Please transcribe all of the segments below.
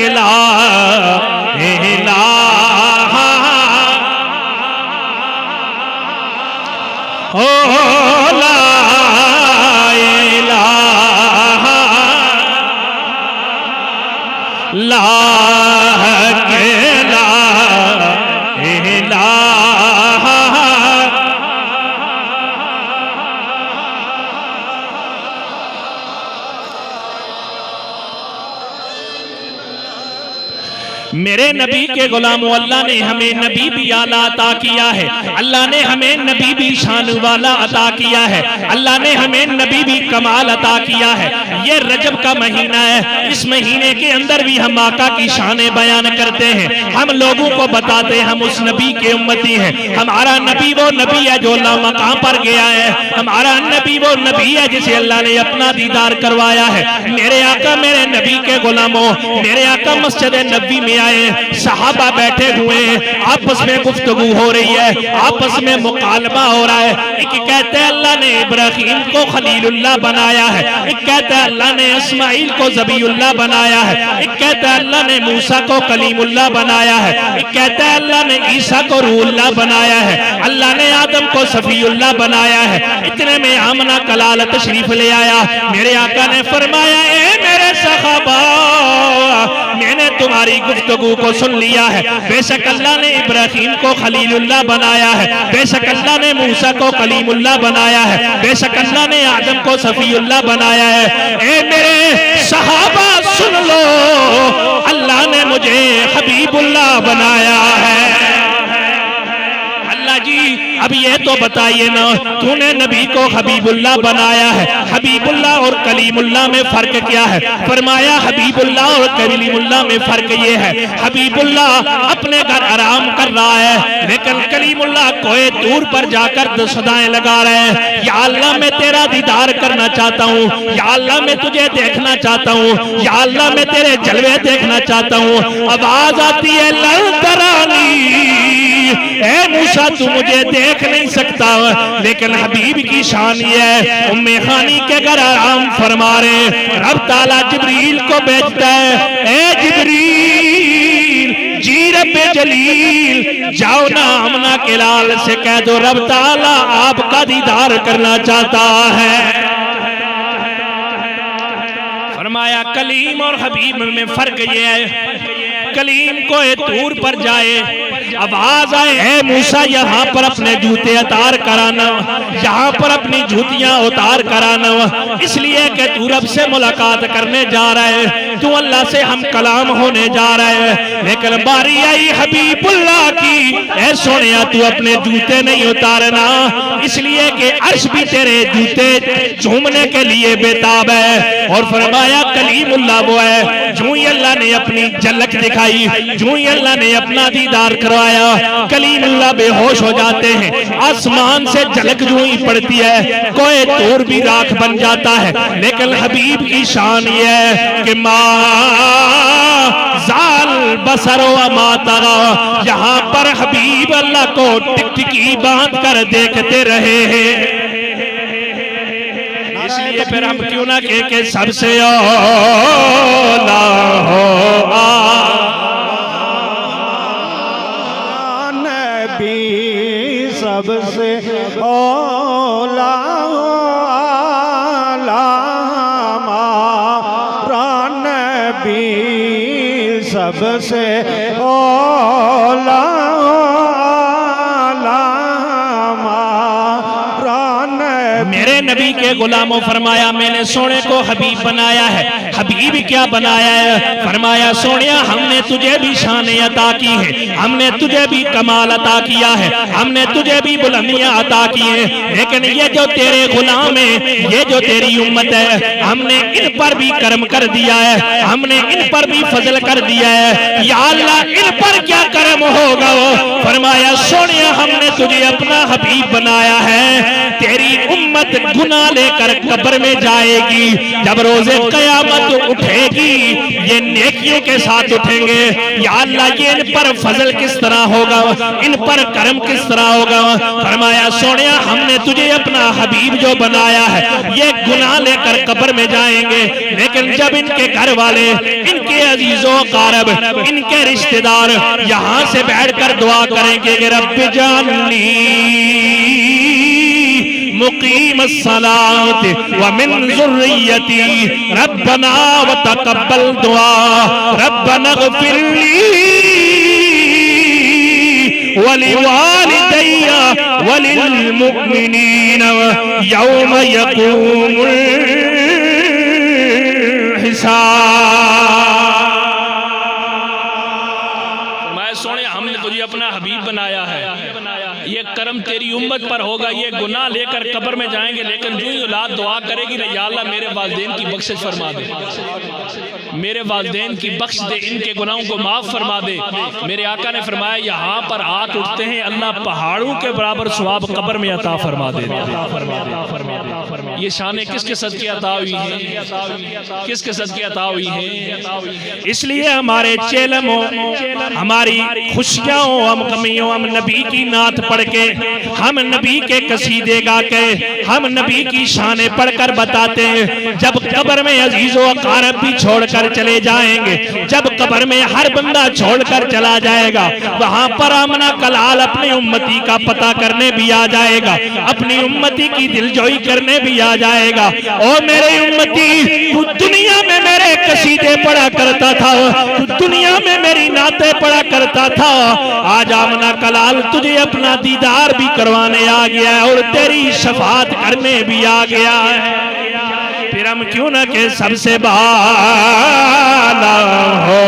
لا الہ لا الہ لا میرے نبی کے غلاموں، اللہ نے ہمیں نبی بھی اعلیٰ عطا کیا ہے، اللہ نے ہمیں نبی بھی شان والا عطا کیا ہے، اللہ نے ہمیں نبی بھی کمال عطا کیا ہے۔ یہ رجب کا مہینہ ہے، اس مہینے کے اندر بھی ہم آقا کی شانیں بیان کرتے ہیں، ہم لوگوں کو بتاتے ہیں ہم اس نبی کے امتی ہیں۔ ہمارا نبی وہ نبی ہے جو اللہ مقام پر گیا ہے، ہمارا نبی وہ نبی ہے جسے اللہ نے اپنا دیدار کروایا ہے۔ میرے آقا میرے نبی کے غلاموں، میرے آقا مسجد نبوی میں آئے، صحابہ بیٹھے ہوئے ہیں، آپس میں گفتگو ہو رہی ہے، آپس میں مکالمہ ہو رہا ہے۔ ایک کہتے ہیں اللہ نے ابراہیم کو خلیل اللہ بنایا ہے، ایک کہتے ہیں اللہ نے اسماعیل کو ذبیح اللہ بنایا ہے، ایک کہتے ہیں اللہ نے موسیٰ کو کلیم اللہ بنایا ہے، ایک کہتے ہیں اللہ نے عیسیٰ کو روح اللہ بنایا ہے، اللہ نے آدم کو صفی اللہ بنایا ہے۔ اتنے میں آمنہ کلالہ تشریف لے آیا، میرے آقا نے فرمایا اے میرے صحابہ، میں نے تمہاری گفتگو کو سن لیا ہے، بے شک اللہ نے ابراہیم کو خلیل اللہ بنایا ہے، بے شک اللہ نے موسیٰ کو کلیم اللہ بنایا ہے، بے شک اللہ نے آدم کو صفی اللہ بنایا ہے۔ اے میرے صحابہ سن لو، اللہ نے مجھے حبیب اللہ بنایا ہے۔ اللہ جی اب یہ تو بتائیے نا، تو نے نبی کو حبیب اللہ بنایا ہے، حبیب اللہ اور کلیم اللہ میں فرق کیا ہے؟ فرمایا حبیب اللہ اور کلیم اللہ میں فرق یہ ہے، حبیب اللہ اپنے گھر آرام کر رہا ہے، لیکن کلیم اللہ کوئے دور پر جا کر صدائیں لگا رہے ہیں، یا اللہ میں تیرا دیدار کرنا چاہتا ہوں، یا اللہ میں تجھے دیکھنا چاہتا ہوں، یا اللہ میں تیرے جلوے دیکھنا چاہتا ہوں۔ آواز آتی ہے لن ترانی، اے موسیٰ تو مجھے دیکھ نہیں سکتا، لیکن حبیب کی شان یہ ہے، ام خانی کے گھر آرام فرما رہے، رب تعالیٰ جبریل کو بھیجتا ہے، اے جبریل جی رب جلیل جاؤ نا آمنہ کے لال سے کہہ دو رب تعالیٰ آپ کا دیدار کرنا چاہتا ہے۔ فرمایا کلیم اور حبیب میں فرق یہ ہے، کلیم کوئے طور پر جائے، آواز آئے اے موسیٰ یہاں پر اپنے جوتے اتار کرانا، یہاں پر اپنی جوتیاں اتار کرانا، اس لیے کہ تو رب سے ملاقات کرنے جا رہا ہے، تو اللہ سے ہم کلام ہونے جا رہا ہے۔ لیکن باری آئی حبیب اللہ کی، اے سونیا تو اپنے جوتے نہیں اتارنا، اس لیے کہ عرش بھی تیرے جوتے جھومنے کے لیے بیتاب ہے۔ اور فرمایا کلیم اللہ وہ ہے، جو ہی اللہ نے اپنی جھلک دکھائی، جو ہی اللہ نے اپنا دیدار کروایا، کلیم اللہ بے ہوش ہو جاتے ہیں، آسمان سے جھلک جو ہی پڑتی ہے کوئی طور بھی راکھ بن جاتا ہے۔ لیکن حبیب کی شان یہ ہے کہ ما زال بصر و ما طغى، یہاں پر حبیب اللہ کو ٹکٹکی باندھ کر دیکھتے رہے ہیں۔ اس لیے پھر ہم کیوں نہ کہے کہ سب سے اولا ہو نبی، سب سے اولا ہمارا نبی، سب سے اولا میرے نبی کے غلاموں فرمایا میں نے سونے کو حبیب بنایا ہے۔ حبیب کیا بنایا ہے؟ فرمایا سونیا ہم نے تجھے بھی شان عطا کی ہے، ہم نے تجھے بھی کمال عطا کیا ہے، ہم نے تجھے بھی بلندیاں عطا کی ہیں، لیکن یہ جو تیرے غلام ہیں، یہ جو تیری امت ہے، ہم نے ان پر بھی کرم کر دیا ہے، ہم نے ان پر بھی فضل کر دیا ہے۔ یا اللہ ان پر کیا کرم ہوگا؟ فرمایا سونیا ہم نے تجھے اپنا حبیب بنایا ہے، تیری امت گناہ لے کر قبر میں جائے گی، جب روز قیامت اٹھے گی یہ نیکیوں کے ساتھ اٹھیں گے، یا اللہ یہ ان پر فضل کس طرح ہوگا، ان پر کرم کس طرح ہوگا۔ فرمایا سونیا ہم نے تجھے اپنا حبیب جو بنایا ہے، یہ گناہ لے کر قبر میں جائیں گے، لیکن جب ان کے گھر والے، ان کے عزیز و اقارب، ان کے رشتہ دار یہاں سے بیٹھ کر دعا کریں گے کہ رب جعلنی مقیم الصلاة ومن ذریتی ربنا وتقبل دعا ربنا اغفر لی ولوالدی وللمؤمنین یوم یقوم الحساب۔ سونے ہم نے تجھے اپنا حبیب بنایا ہے، یہ کرم تیری امت پر ہوگا، یہ گناہ لے کر قبر میں جائیں گے، لیکن جو ہی اولاد دعا کرے گی یا اللہ میرے والدین کی بخشش فرما دے، میرے والدین کی بخش دے، ان کے گناہوں کو معاف فرما دے۔ میرے آقا نے فرمایا یہاں پر ہاتھ اٹھتے ہیں اللہ پہاڑوں کے برابر ثواب قبر میں عطا فرما دے۔ یہ شانیں کس کے صدقے عطا ہوئی ہیں؟ کس کے صدقے عطا ہوئی ہیں؟ اس لیے ہمارے چیلم ہو، ہماری خوشیاں ہو، ہم غمیوں، ہم نبی کی نعت پڑھ کے، ہم نبی کے قصیدے گا کے، ہم نبی کی شانیں پڑھ کر بتاتے ہیں۔ جب قبر میں عزیز و اقارب بھی چھوڑ کر چلے جائیں گے، جب قبر میں ہر بندہ چھوڑ کر چلا جائے گا، وہاں پر آمنہ کلال اپنی امتی کا پتہ کرنے بھی آ جائے گا، اپنی امتی کی دلجوئی کرنے بھی آ جائے گا۔ او میرے امتی، تو دنیا میں میرے قصیدے پڑھا کرتا تھا، تو دنیا میں میری نعتیں پڑھا کرتا تھا، آج آمنہ کلال تجھے اپنا دیدار بھی کروانے آ گیا ہے اور تیری شفاعت کرنے بھی آ گیا ہے۔ پھر ہم کیوں نہ کہ سب سے بالا ہو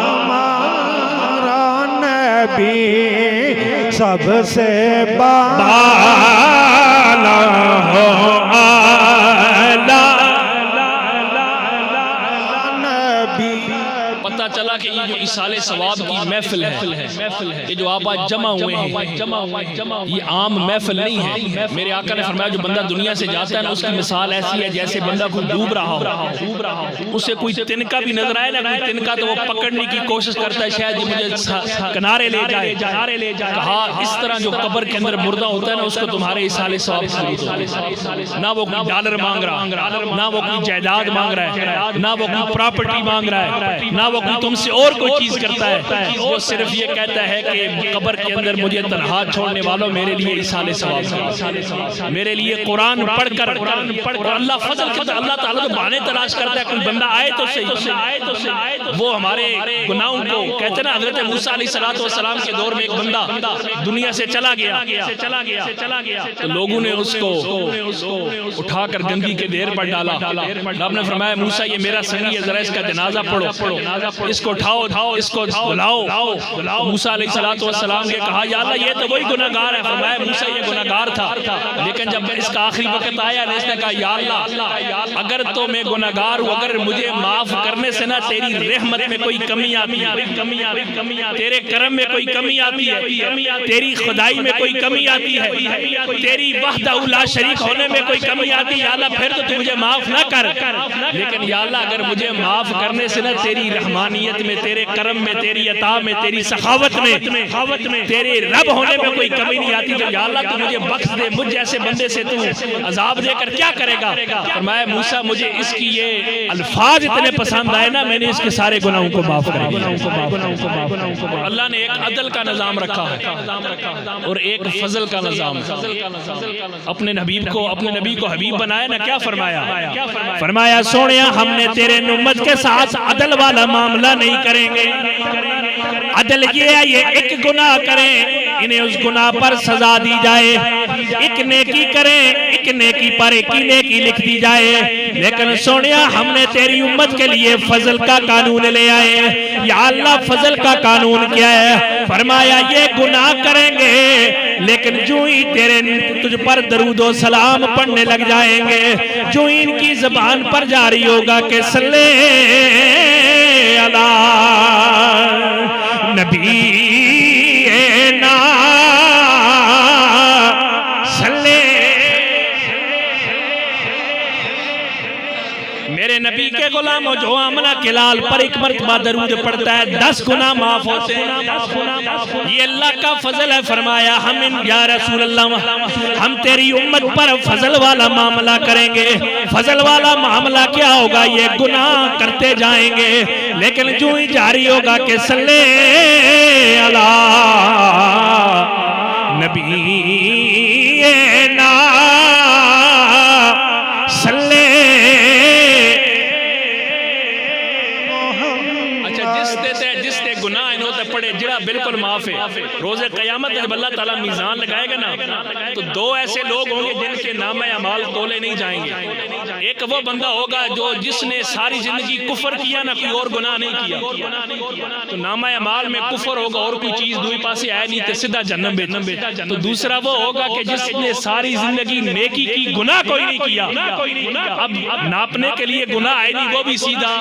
ہمارا نبی، سب سے بالا ہو چلا کہ یہ جو ایصال ثواب کی محفل ہے، یہ جو آپ آج جمع ہوئے ہیں، یہ عام محفل نہیں ہے۔ میرے آقا نے فرمایا جو بندہ دنیا سے جاتا ہے نا، اس کی مثال ایسی ہے جیسے بندہ کوئی ڈوب رہا ہو، اسے کوئی تنکا بھی نظر آئے نا، کوئی تنکا تو وہ پکڑنے کی کوشش کرتا ہے شاید یہ مجھے کنارے لے جائے۔ کہا اس طرح جو قبر کے اندر مردہ ہوتا ہے نا، اس کو تمہارے ایصال ثواب سے نہ وہ کوئی ڈالر مانگ رہا، نہ وہ کوئی جائیداد مانگ رہا ہے، نہ وہ کوئی پراپرٹی مانگ رہا ہے، نہ وہ کوئی تم سے اور کوئی چیز کرتا ہے، وہ صرف یہ کہتا ہے کہ قبر کے اندر مجھے تنہا چھوڑنے والوں میرے لیے ایصال ثواب، میرے لیے قرآن پڑھ کر، اور اللہ فضل کرتا ہے، اللہ تعالیٰ تو بہانے تلاش کرتا ہے، کوئی بندہ آئے تو صحیح۔ وہ ہمارے گناہوں کو کہتے ہیں نا، حضرت موسیٰ علیہ السلام کے دور میں ایک بندہ دنیا سے چلا گیا، تو لوگوں نے اس کو اٹھا کر گندگی کے ڈھیر پر ڈالا۔ آپ نے فرمایا موسیٰ یہ میرا سنگی ہے، ذرا اس کا جنازہ پڑھو، اس کو اٹھاؤ، اس کو دھلاؤ۔ موسیٰ علیہ السلام نے کہا یا اللہ یہ تو وہی گناہگار ہے۔ فرمایا موسیٰ یہ گناہگار تھا، لیکن جب اس کا آخری وقت آیا اس نے کہا یا اللہ اگر تو میں گناہگار ہوں، اگر مجھے معاف کرنے سے نہ تیری رحمت میں کوئی کمی آتی ہے، تیرے کرم میں کوئی کمی آتی ہے، تیری خدائی میں کوئی کمی آتی ہے، تیری وحدہ لا شریک ہونے میں کوئی کمی آتی ہے، یا اللہ پھر تو مجھے معاف نہ کر، لیکن یا اللہ اگر مجھے معاف کرنے سے نہ تیری رحمانیت میں، تیرے کرم میں، تیری عطا میں، تیری سخاوت میں، تیرے رب ہونے میں کوئی کمی نہیں آتی، تو یا اللہ تو مجھے بخش دے، مجھ جیسے بندے سے تو عذاب دے کر کیا کرے گا۔ فرمایا موسیٰ مجھے اس کی یہ الفاظ اتنے پسند آئے نا، میں نے اس کے سارے گناہوں کو معاف کر دیا۔ اللہ نے ایک عدل کا نظام رکھا ہے اور ایک فضل کا نظام، اپنے نبی کو حبیب بنایا نا، کیا فرمایا سونیا ہم نے تیرے امت کے ساتھ عدل والا معاملہ نہیں کریں گے۔ عدل یہ ہے یہ ایک گناہ کریں انہیں اس گناہ پر سزا دی جائے، ایک نیکی کریں ایک نیکی پر ایک ہی نیکی لکھ دی جائے، لیکن سونیا ہم نے تیری امت کے لیے فضل کا قانون لے آئے۔ یا اللہ فضل کا قانون کیا ہے؟ فرمایا یہ گناہ کریں گے لیکن جو ہی تجھ پر درود و سلام پڑھنے لگ جائیں گے، جو ہی ان کی زبان پر جاری ہوگا کہ صلی علی نبینا میرے نبی کے غلاموں جو آمنہ کے لال پر ایک مرتبہ درود پڑھتا ہے 10 گناہ معاف ہوتے ہیں. یہ اللہ کا فضل ہے. فرمایا یا رسول اللہ ہم تیری امت پر فضل والا معاملہ کریں گے. فضل والا معاملہ کیا ہوگا؟ یہ گناہ کرتے جائیں گے لیکن جو ہی جاری ہوگا کہ صلی علی نبینا صلی. اچھا جس تے گناہ انہوں تے پڑے جڑا بالکل معاف ہے روز قیامت جب اللہ تعالیٰ میزان لگائے گا نا تو 2 ایسے لوگ ہوں گے جن کے نام اعمال تولے نہیں جائیں گے. ایک وہ بندہ ہوگا جو جس نے ساری زندگی کفر کیا نہ کوئی اور گناہ نہیں کیا تو نام اعمال میں کفر ہوگا اور کوئی چیز دوئی پاسے آئے نہیں تو سیدھا جہنم بے. تو دوسرا وہ ہوگا کہ جس نے ساری زندگی نیکی کی گناہ کوئی نہیں کیا اب ناپنے کے لیے گناہ آئے نہیں وہ بھی سیدھا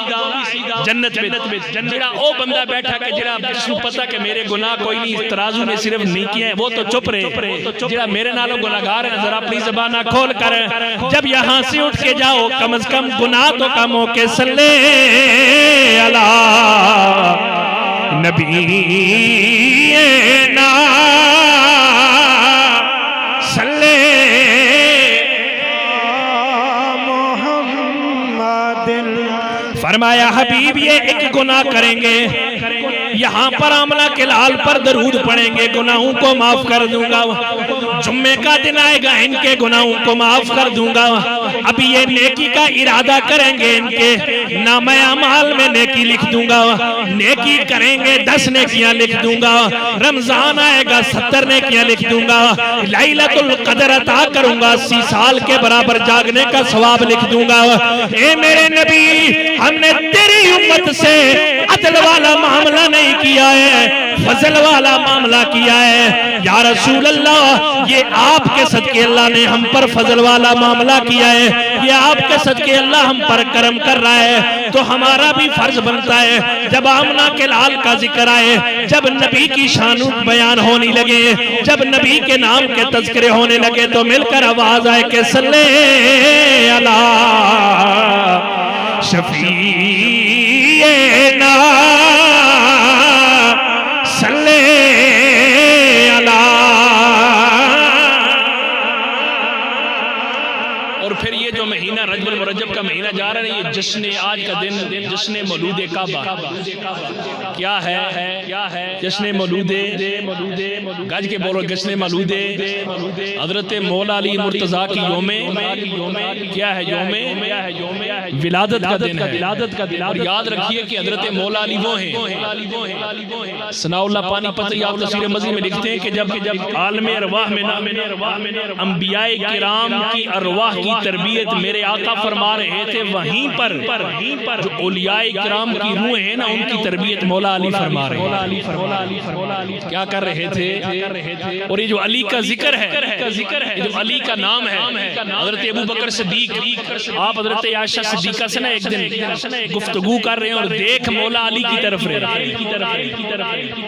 جنت بے. جڑا او بندہ بیٹھا کہ جڑا جس کو پتا کہ میرے گناہ کوئی نہیں ترازو میں صرف نیکیاں ہیں وہ تو چپ رہے. جڑا میرے نالوں گناہگار ہے ذرا اپنی زبان کھول کر جب یہاں سے اٹھ کے جاؤ کم از کم گناہ تو کم ہو کے صلی علی نبینا صلی محمد. فرمایا حبیب یہ ایک گناہ کریں گے یہاں پر آمنہ کے لال پر درود پڑھیں گے گناہوں کو معاف کر دوں گا. جمعے کا دن آئے گا ان کے گناہوں کو معاف کر دوں گا. ابھی یہ نیکی کا ارادہ کریں گے ان کے نام اعمال میں نیکی لکھ دوں گا. نیکی کریں گے 10 نیکیاں لکھ دوں گا. رمضان آئے گا 70 نیکیاں لکھ دوں گا. لیلۃ القدر عطا کروں گا 80 سال کے برابر جاگنے کا ثواب لکھ دوں گا. اے میرے نبی ہم نے تیری امت سے عدل والا معاملہ نہیں کیا ہے فضل والا معاملہ کیا ہے. یا رسول اللہ یہ آپ کے صدقے اللہ نے ہم پر فضل والا معاملہ کیا ہے. یہ آپ کے صدقے اللہ ہم پر کرم کر رہا ہے تو ہمارا بھی فرض بنتا ہے جب آمنہ کے لال کا ذکر آئے جب نبی کی شان بیان ہونے لگے جب نبی کے نام کے تذکرے ہونے لگے تو مل کر آواز آئے کہ صلی علی شفیعنا صلی علی. اور پھر یہ جو مہینہ رجب المرجب کا مہینہ جا رہا ہے یہ جشن آج کا دن جشن مولود کعبہ کیا ہے جشن مولود گج کے بولو جشن مولود حضرت مولا علی مرتضیٰ کی یوم کیا ہے یوم ولادت کا دن ہے. اور یاد رکھیے کہ حضرت مولا علی وہ ہیں ثناء اللہ پانی پتری آپ تفسیر مزید میں لکھتے ہیں کہ جب عالم ارواح میں انبیاء کرام کی ارواح کی تربیت میرے آقا فرما رہے تھے وہیں پر جو اولیاء کرام کی روحیں ہیں نا ان کی تربیت مولا علی فرما رہے ہیں. کیا کر رہے تھے اور یہ جو علی کا ذکر ہے جو علی کا نام ہے حضرت ابو بکر صدیق آپ حضرت عائشہ صدیقہ سے نا ایک دن گفتگو کر رہے ہیں اور دیکھ مولا علی کی طرف رہے.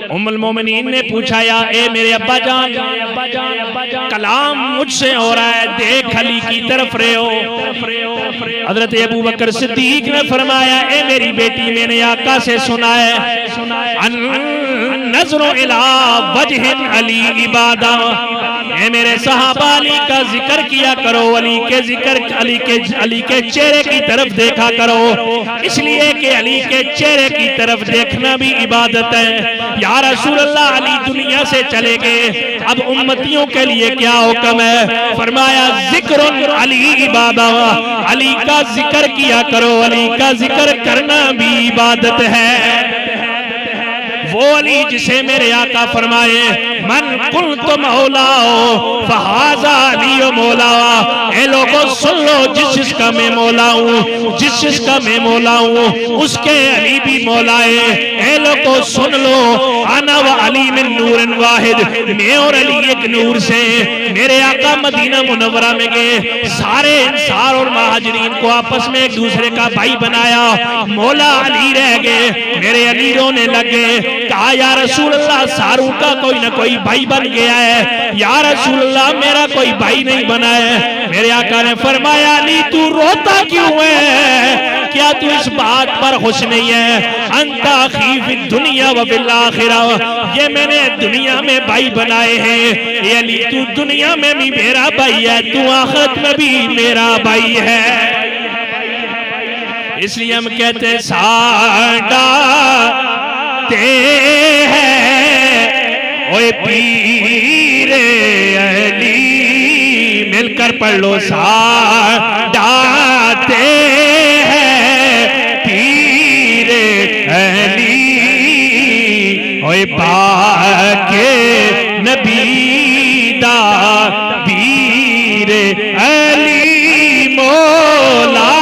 ام المومنین نے پوچھا یا اے میرے ابا جان کلام مجھ سے ہو رہا ہے دیکھ علی کی طرف رہے ہو. حضرت ابو بکر صدیق نے فرمایا اے میری بیٹی میں نے آقا سے سنا ہے نظر الى وجہ علی عبادہ. اے میرے صحابہ علی کا ذکر کیا کرو علی کے چہرے کی طرف دیکھا کرو اس لیے کہ علی کے چہرے کی طرف دیکھنا بھی عبادت ہے. یا رسول اللہ علی دنیا سے چلے گئے اب امتیوں کے لیے کیا حکم ہے فرمایا ذکر علی عبادہ علی کا ذکر کیا کرو علی کا ذکر کرنا بھی عبادت ہے. وہ علی جسے میرے آقا فرمائے من قلت مولاو فہذا علی مولا. اے لوگوں سن لو جس کا میں مولا ہوں جس کا میں مولا ہوں اس کے علی بھی مولا ہے. اے لوگوں سن لو انا و علی من نور واحد میں اور علی ایک نور سے. میرے آقا مدینہ منورہ میں گئے سارے انصار اور مہاجرین کو آپس میں ایک دوسرے کا بھائی بنایا مولا علی رہ گئے. میرے علی رونے لگے کہا یا رسول اللہ ساروں کا کوئی نہ کوئی کوئی بھائی بن گیا ہے، یا رسول اللہ میرا کوئی بھائی نہیں بنا ہے۔ میرے آقا نے فرمایا علی تو روتا کیوں ہے؟ کیا تو اس بات پر خوش نہیں ہے؟ انت اخی فی الدنیا و فی الاخرہ، یہ میں نے دنیا میں بھائی بنائے ہیں، یہ علی تو دنیا میں بھی میرا بھائی ہے، تو آخرت میں بھی میرا بھائی ہے۔ اس لیے ہم کہتے ہیں ساڈا تے ہے اوے پیر علی، مل کر پڑھ لو ساڈا تے ہے پیر علی، اوے پاک نبی دا پیر علی مولا،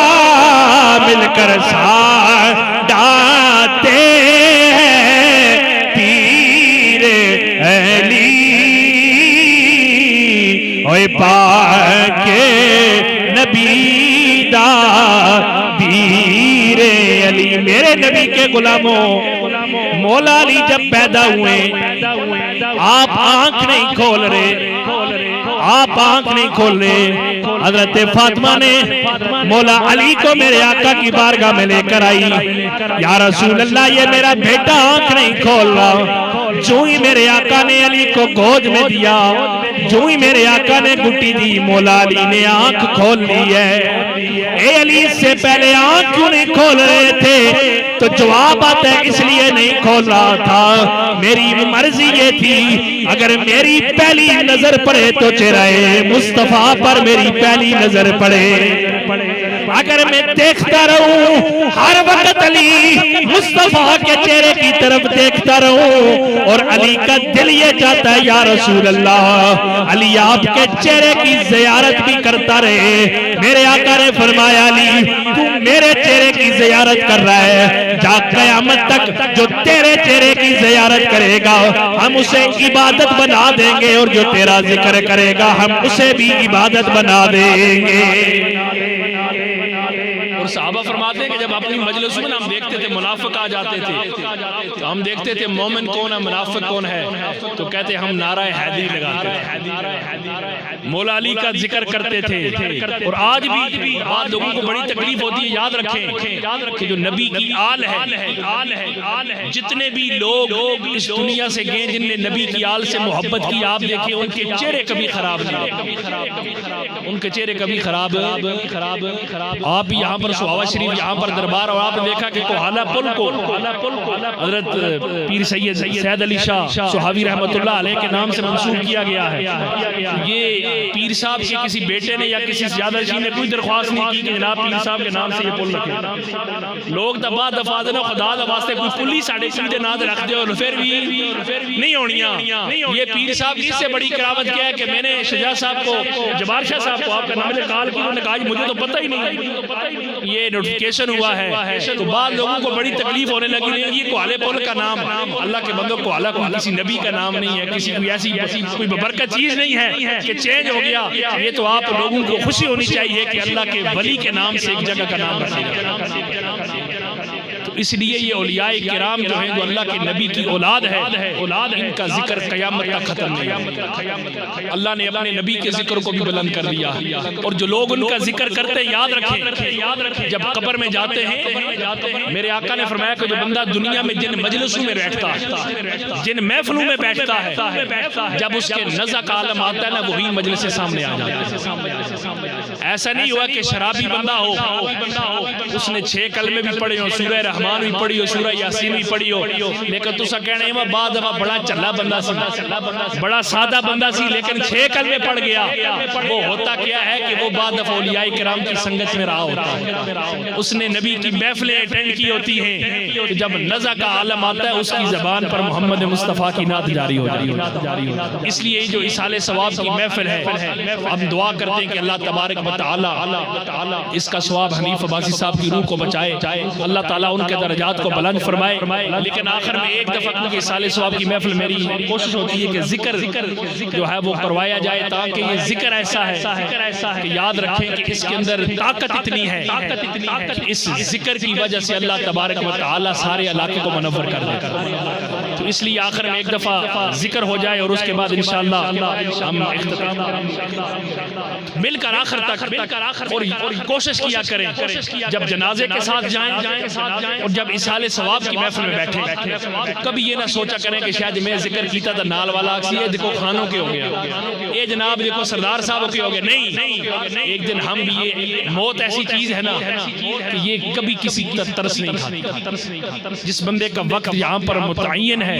مل کر ساڈا تے ہے پیر علی، اوے پاک نبی دا پیر علی۔ میرے نبی کے غلاموں، مولا علی جب پیدا ہوئے آپ آنکھ نہیں کھول رہے، آپ آنکھ نہیں کھول رہے، حضرت فاطمہ نے مولا علی کو میرے آقا کی بارگاہ میں لے کر آئی، یا رسول اللہ یہ میرا بیٹا آنکھ نہیں کھول رہا۔ جو ہی میرے آقا نے علی کو گود میں دیا، جو ہی میرے آقا نے گھٹی دی، مولا علی نے آنکھ کھول لی ہے۔ اے علی اس سے پہلے آنکھ کیوں نہیں کھول رہے تھے؟ تو جواب آتا ہے اس لیے نہیں کھول رہا تھا، میری مرضی یہ تھی اگر میری پہلی نظر پڑے تو چہرہ مصطفیٰ پر میری پہلی نظر پڑے، اگر میں دیکھتا رہوں ہر وقت علی مصطفیٰ کے چہرے کی طرف دیکھتا رہوں، اور علی کا دل یہ چاہتا ہے یا رسول اللہ علی آپ کے چہرے کی زیارت بھی کرتا رہے۔ میرے آقا نے فرمایا علی تو میرے چہرے کی زیارت کر رہا ہے، جا قیامت تک جو تیرے چہرے کی زیارت کرے گا ہم اسے عبادت بنا دیں گے، اور جو تیرا ذکر کرے گا ہم اسے بھی عبادت بنا دیں گے۔ اور صحابہ فرماتے ہیں کہ جب اپنی مجلس میں ہم دیکھتے تھے منافق آ جاتے تھے، تو ہم دیکھتے تھے مومن کون ہے منافق کون ہے، تو کہتے ہم نعرہ حیدری لگاتے تھے، مولا علی کا ذکر کرتے تھے۔ اور آج بھی بعض لوگوں کو بڑی تکلیف ہوتی ہے، یاد رکھیں کہ جو نبی کی آل ہے، جتنے بھی لوگ اس دنیا سے گئے جن نے نبی کی آل سے محبت کی، آپ دیکھیں ان کے چہرے کبھی خراب نہیں، ان کے چہرے کبھی خراب۔ آپ یہاں پر سواوا شریف، یہاں پر دربار، اور آپ نے دیکھا کہ کوہالہ پل کو حضرت پیر سید علی شاہ صحابی رحمت اللہ علیہ کے نام سے منسوب کیا گیا ہے۔ یہ پیر صاحب کے کسی بیٹے نے یا کسی زیادہ جی نے کوئی درخواست نہیں کی کہ جناب پیر صاحب کے نام سے یہ پل رکھے۔ لوگ دبا دفا دینا خدا دا واسطے کوئی پلی ساڑھے سیدھے نہ رکھ دے، اور پھر بھی نہیں ہونیاں۔ یہ پیر صاحب کی اس سے بڑی کرامت کیا ہے کہ میں نے شجاع صاحب کو، جبار شاہ صاحب کو آپ کا نام کال کی، انہوں نے کہا مجھے تو پتہ ہی نہیں یہ نوٹیفیکیشن ہوا ہے، تو بعض لوگوں کو بڑی تکلیف ہونے لگی، نہیں یہ کوہالے پل کا نام اللہ کے بندوں کوہالہ کو کسی نبی کا نام نہیں ہے، کسی کوئی ایسی کوئی ببرکت چیز نہیں ہے کہ چینج ہو گیا۔ یہ تو آپ لوگوں کو خوشی ہونی چاہیے کہ اللہ کے ولی کے نام سے ایک جگہ کا نام رکھے گا۔ اس لیے یہ اولیاء کرام جو ہیں جو اللہ کے نبی کی اولاد ہے، ان کا ذکر قیامت تک ختم نہیں۔ اللہ نے اپنے نبی کے ذکر کو بھی بلند کر دیا، اور جو لوگ ان کا ذکر کرتے یاد رکھیں جب قبر میں جاتے ہیں، میرے آقا نے فرمایا کہ جو بندہ دنیا میں جن مجلسوں میں بیٹھتا ہے، جن محفلوں میں بیٹھتا ہے، جب اس کے نزع کا عالم آتا ہے نا وہی مجلس سے سامنے آ جاتا ہے۔ ایسا نہیں ہوا کہ شرابی بندہ ہو، اس نے 6 کلمے بھی پڑھے ہو، سورہ رحمان بھی پڑھی ہو، سورہ یاسین بھی پڑھی ہو، لیکن تو سا کہنے ہیں بعد دفعہ بڑا چلا بندہ سی، بڑا سادہ بندہ سی، لیکن 6 کلمے پڑھ گیا۔ وہ ہوتا کیا ہے کہ وہ بعد دفعہ اولیاء کرام کی سنگت میں رہا ہوتا ہے، اس نے نبی کی محفلیں اٹینڈ کی ہوتی ہیں، کہ جب نزع کا عالم آتا ہے اس کی زبان پر محمد مصطفیٰ کی نعت جاری ہو جاتی ہے۔ اس لیے جو اصال ثواب کی محفل ہے، ہم دعا کرتے ہیں کہ اللہ تبارک و تعالی اس کا ثواب حنیف عباسی صاحب کی روح کو بچائے، اللہ تعالیٰ ان کے درجات کو بلند فرمائے۔ لیکن آخر میں ایک دفعہ کیونکہ اصال ثواب کی محفل میری کوشش ہوتی ہے کہ ذکر جو ہے وہ کروایا جائے، تاکہ یہ ذکر ایسا ہے کہ یاد رکھیں کہ اس کے اندر طاقت اتنی ہے کہ اس ذکر کی وجہ سے اللہ تبارک و تعالی سارے علاقے کو منور کر دے۔ تو اس لیے آخر میں ایک دفعہ ذکر ہو جائے اور اس کے بعد انشاءاللہ ہم اختتام مل کر آخر تک اور کوشش کیا کریں جب جنازے کے ساتھ جائیں اور جب اصحال ثواب کی محفل میں بیٹھیں کبھی یہ نہ سوچا کریں کہ شاید میں ذکر کیتا تھا نال والا اکسی ہے دیکھو خانوں کے ہو گیا اے جناب دیکھو سردار صاحب کے ہو گیا نہیں ایک دن ہم بھی یہ موت ایسی چیز ہے نا کہ یہ کبھی کسی ترس نہیں کھاتی جس بندے کا وقت یہاں پر متعین ہے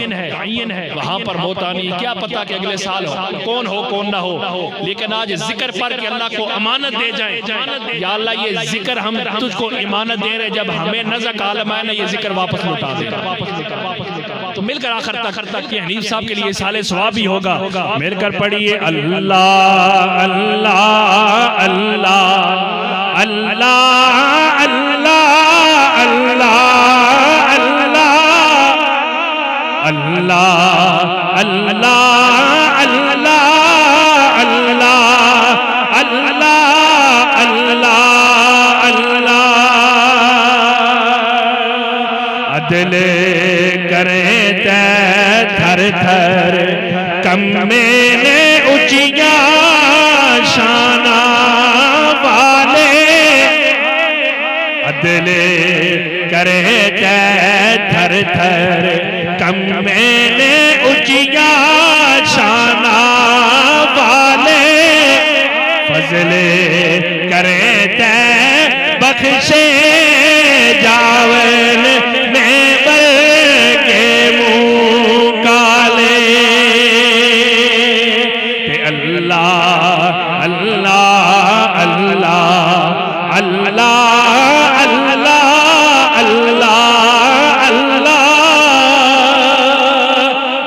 وہاں پر موت آنی کیا پتا کہ اگلے سال ہو کون ہو کون نہ ہو لیکن آج ذکر پر کہ اللہ کو امانت دے جائیں یا اللہ یہ ذکر ہم تجھ کو امانت دے رہے جب ہمیں نزک عالم آئے نا یہ ذکر واپس لوٹا دے گا تو مل کر آخر تک کہ حنیف صاحب کے لیے سال ثواب بھی ہوگا مل کر پڑھیے اللہ اللہ اللہ اللہ اللہ اللہ اللہ اللہ اللہ اللہ اللہ اللہ اللہ عدل کریں تے تھر تھر کم میں نے اچیاں شانہ والے عدل کریں تے تھر تھر کم میں نے اچیاں شانہ والے فضل کریں تے بخشے جاون میں بر کے منہ کالے تے اللہ اللہ اللہ اللہ اللہ اللہ اللہ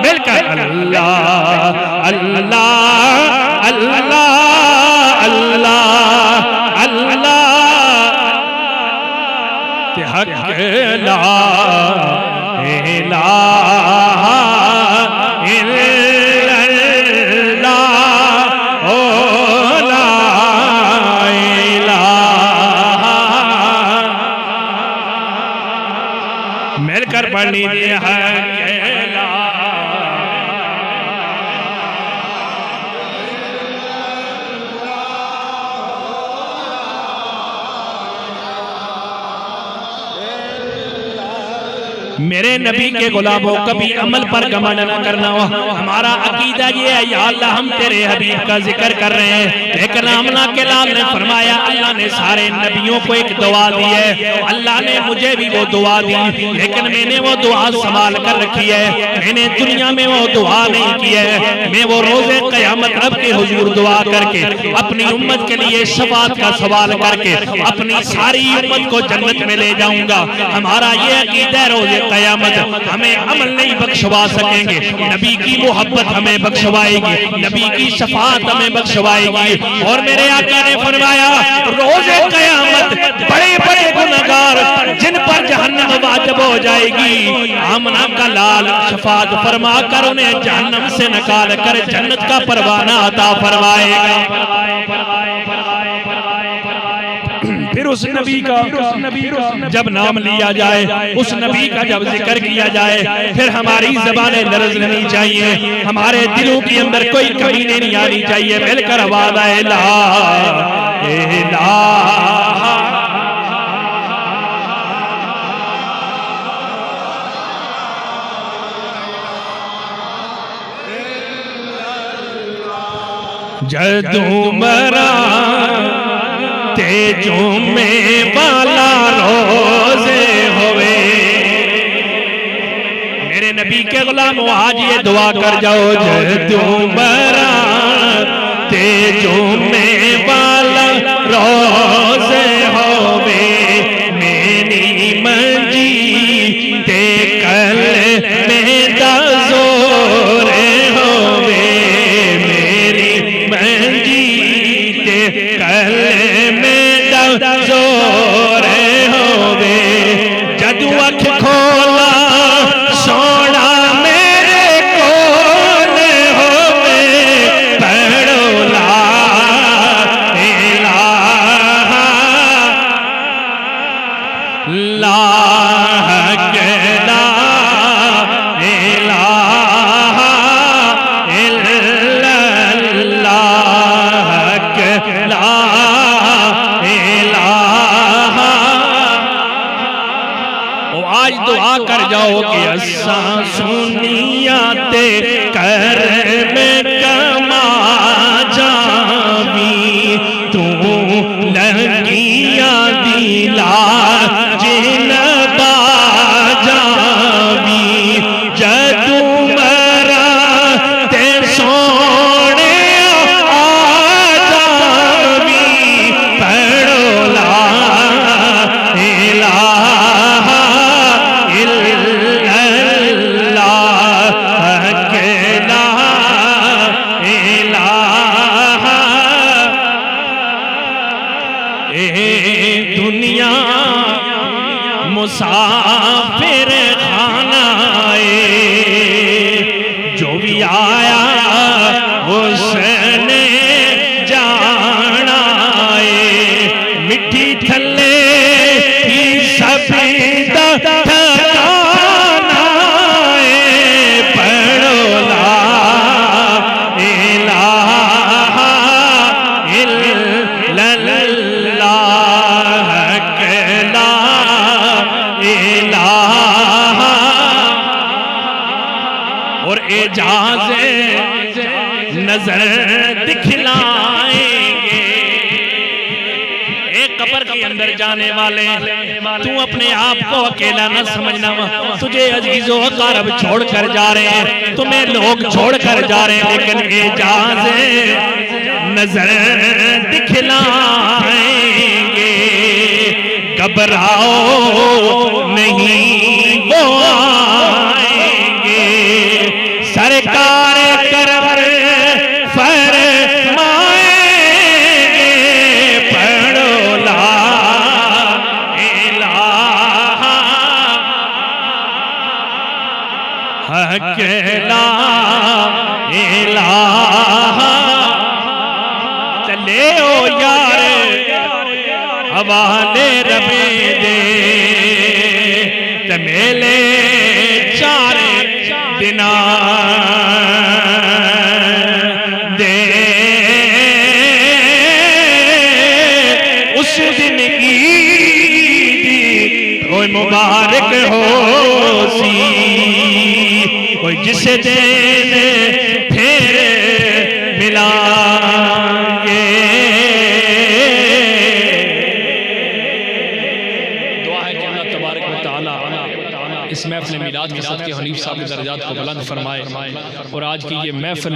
مل کر اللہ اللہ اللہ اللہ اللہ حق لا الہ الا اللہ او لا الہ مل کر پڑھ لیجیے حق لا میرے نبی کے غلاموں کبھی عمل پر گمنڈ نہ کرنا ہو ہمارا عقیدہ یہ ہے یا اللہ ہم تیرے حبیب کا ذکر کر رہے ہیں لیکن آمنہ کے لال نے فرمایا اللہ نے سارے نبیوں کو ایک دعا دی ہے اللہ نے مجھے بھی وہ دعا دی لیکن میں نے وہ دعا سنبھال کر رکھی ہے میں نے دنیا میں وہ دعا نہیں کی ہے میں وہ روز قیامت رب کے حضور دعا کر کے اپنی امت کے لیے شفاعت کا سوال کر کے اپنی ساری امت کو جنت میں لے جاؤں گا ہمارا یہ عقیدہ ہے روز قیامت ہمیں عمل نہیں بخشوا سکیں گے نبی کی محبت ہمیں بخشوائے گی نبی کی شفاعت ہمیں بخشوائے گی اور میرے آقا نے فرمایا روز قیامت بڑے بڑے گنہگار جن پر جہنم واجب ہو جائے گی آمنہ کا لال شفاعت فرما کر انہیں جہنم سے نکال کر جنت کا پروانہ عطا فرمائے گا پھر اس نبی کا جب نام لیا جائے اس نبی کا جب ذکر کیا جائے پھر ہماری زبانیں لرز نہیں چاہیے ہمارے دلوں کے اندر کوئی کمی نہیں آنی چاہیے مل کر آواز آئے لا الہ جدوں مرا تیجوں میں بالا روزے ہوئے میرے نبی کے غلاموں آج یہ دعا کر جاؤ جدوں مرا تیجوں میں بالا روزے ہوئے میری منجی تے کل میں دا زور ہوئے میری منجی تے کل زور ہوئے جدو اکھ کھولا سونا میرے کول ہوئے پڑھو لا الہ لا حق لا الہ دعا کر جاؤ کہ اساں سنیا تے کرم کما جاوی تو لگیاں دی لاج نبا جاوی جدو مرا تے سونے آ جاوی پڑھو لا الہ الا اللہ کہ لا الہ اے دنیا مسافر خانہ جو بھی آیا اس نے جانا مٹھی تھلے ہی سب دا ٹھکانا پڑھو لا الہ الا اللہ کہ لا الہ اور اعجاز نظر دکھلائیں گے ایک قبر کے اندر جانے والے تو اپنے آپ کو اکیلا نہ سمجھنا تجھے عزیز و اقارب چھوڑ کر جا رہے ہیں تمہیں لوگ چھوڑ کر جا رہے ہیں لیکن اعجاز نظر دکھلائیں گے گھبراؤ نہیں وہ آئیں گے سرکار کرم فرمائیں گے پڑھو لا الہ کہ لا الہ چلے او یار حوالے ربے دے تمیلے چار دنا دے اس دن عید کوئی مبارک ہو سی کوئی جس دن پھر ملائیں گے اس محفل میلاد کے صدقے حنیف صاحب کے درجات کو بلند فرمائے اور آج کی یہ محفل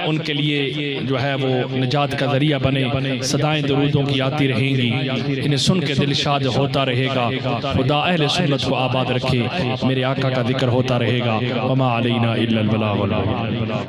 ان کے لیے جو ہے وہ نجات کا ذریعہ بنے صدائیں درودوں کی آتی رہیں گی انہیں سن کے دل شاد ہوتا رہے گا خدا اہل سنت کو آباد رکھے میرے آقا کا ذکر ہوتا رہے گا وما علینا الا البلاغ